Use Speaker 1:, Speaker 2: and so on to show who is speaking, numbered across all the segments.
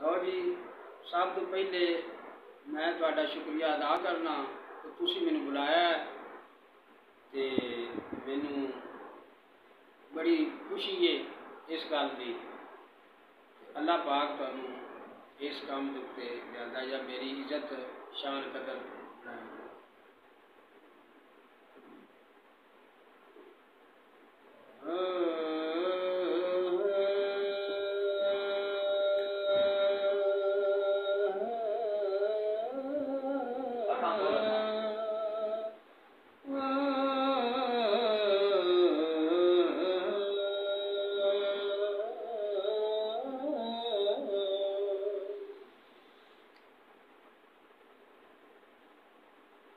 Speaker 1: लो जी, सब तो पहले मैं तुहाडा शुक्रिया अदा करना कि तुसी मैनू बुलाया ते मैनू बड़ी खुशी है इस गल की। अल्लाह पाक तुहानू इस काम के उत्ते ज़्यादा या मेरी इज्जत शान कदर बनाए।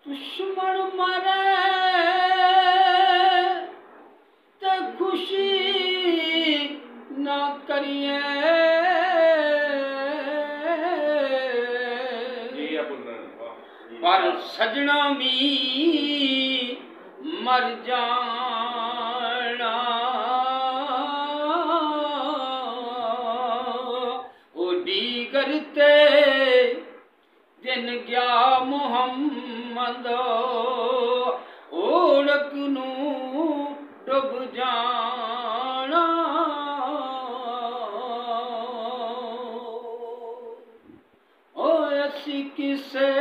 Speaker 1: दुश्मन मरे ते खुशी ना करिए, पर सजना भी मर जाना। ओ दीगर ते दिन गया मुहम्मद ओढ़क नू डुब जाना। ओ असी किसे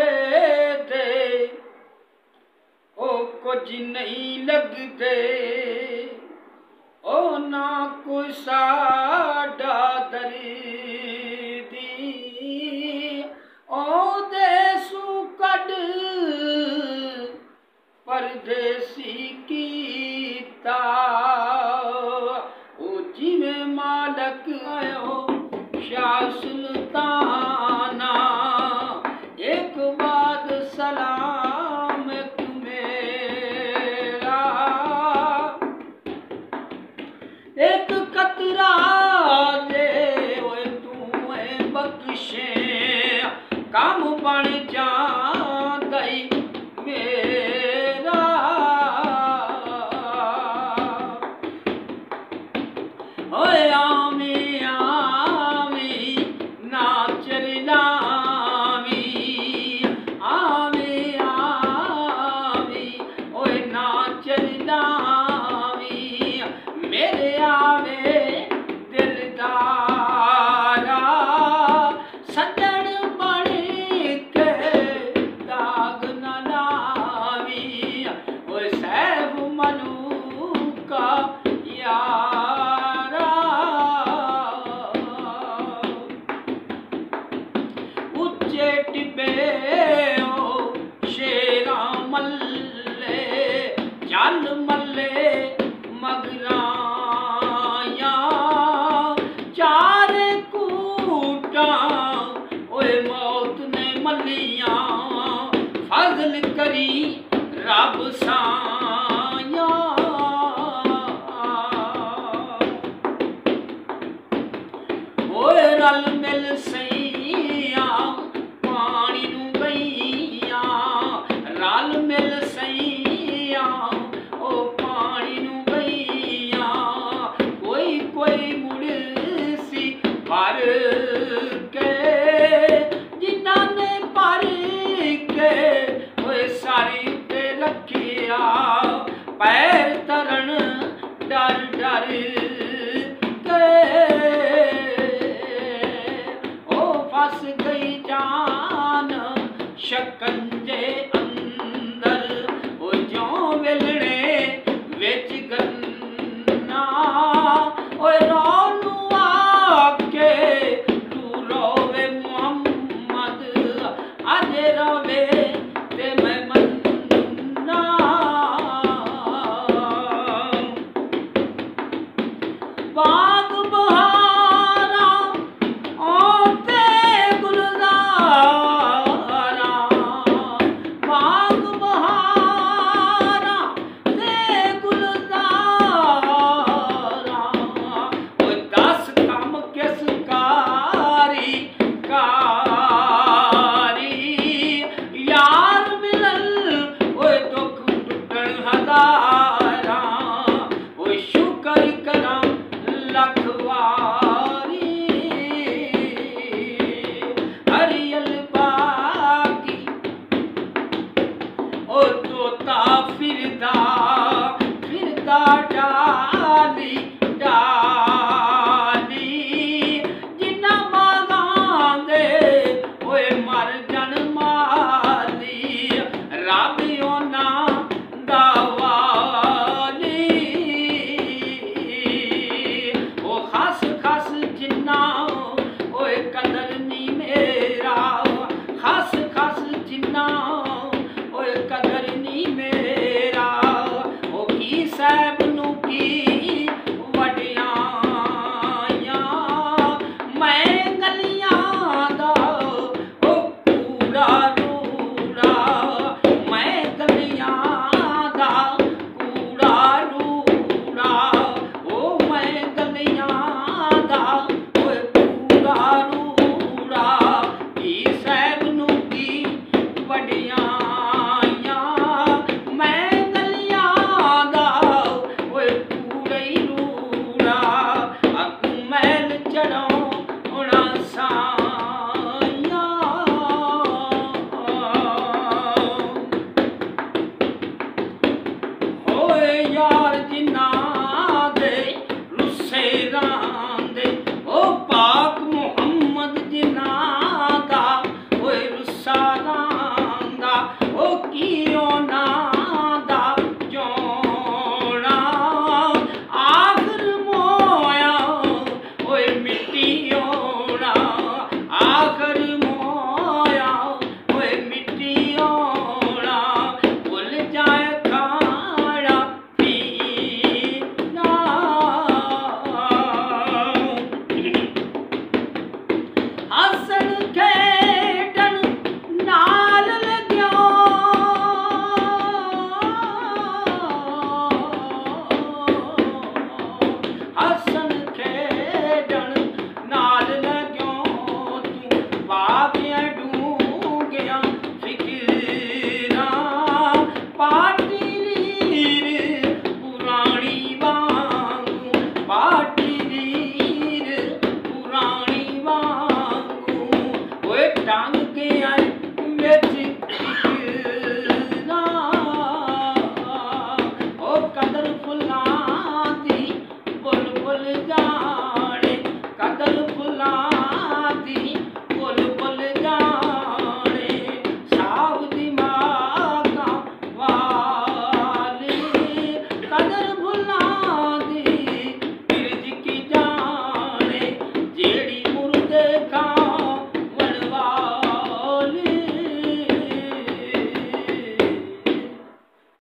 Speaker 1: दे ओ कुछ नहीं लगते, ओ ना कोई साडा दर्दी, ओ देसू कड परदेसी कीता। ओ जिवें मालक आयो शाह सुल्ताना, एक बाद सलाम एक मेरा, एक कतरा दे ओए तू है बख्शे, काम बन जांदई मेरा। ओए आमी आमी ना चरनामी, आमी आमी ओए ना चरनामी, मेरे आवे दिलदारा सजन बन के दाग न लावी। ओए सैफ मलूका यारा, उच्चे टिब्बे ओ शेरा मल्ले, चल मल्ले मगराया, चार कूटा ओए मौत ने मलिया, फजल करी रब साया। ओए रल मिल सही